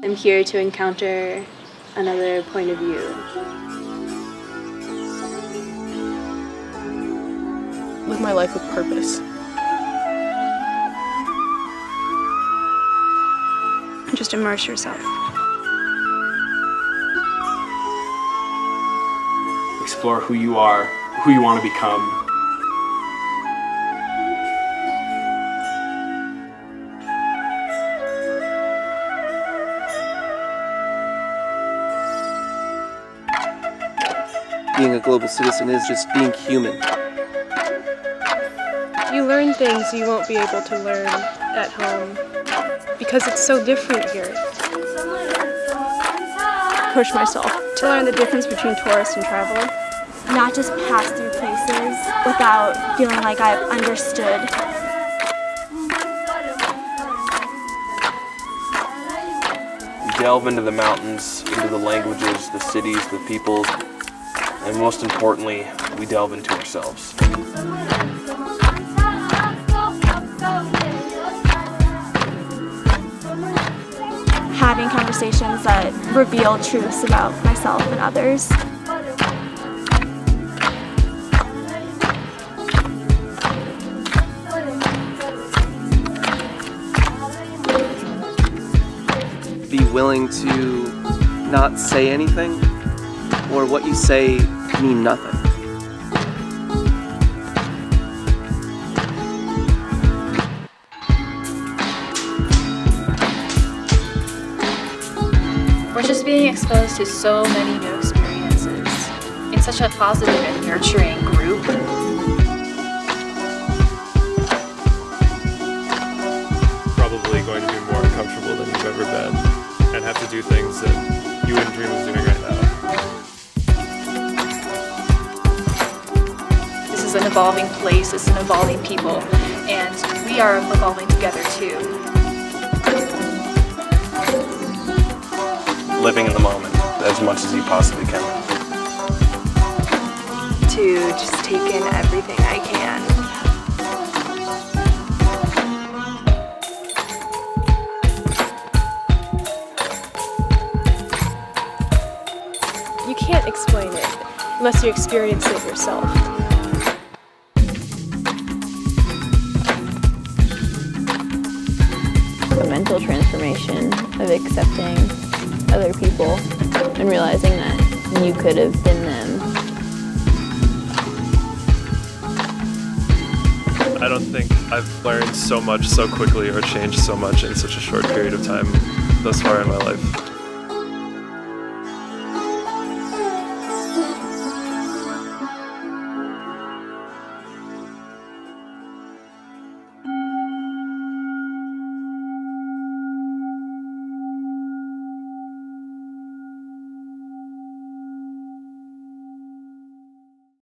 I'm here to encounter another point of view. Live my life with purpose. Just immerse yourself. Explore who you are, who you want to become. Being a global citizen is just being human. You learn things you won't be able to learn at home because it's so different here. Push myself to learn the difference between tourist and traveler. Not just pass through places without feeling like I've understood. Delve into the mountains, into the languages, the cities, the peoples, and most importantly, we delve into ourselves. Having conversations that reveal truths about myself and others. Be willing to not say anything, or what you say mean nothing. We're just being exposed to so many new experiences in such a positive and nurturing group. Probably going to be more uncomfortable than you've ever been and have to do things that you wouldn't dream of doing right now. This is an evolving place, it's an evolving people, and we are evolving together too. Living in the moment as much as you possibly can. To just take in everything I can. You can't explain it unless you experience it yourself. A mental transformation of accepting other people and realizing that you could have been them. I don't think I've learned so much so quickly or changed so much in such a short period of time thus far in my life.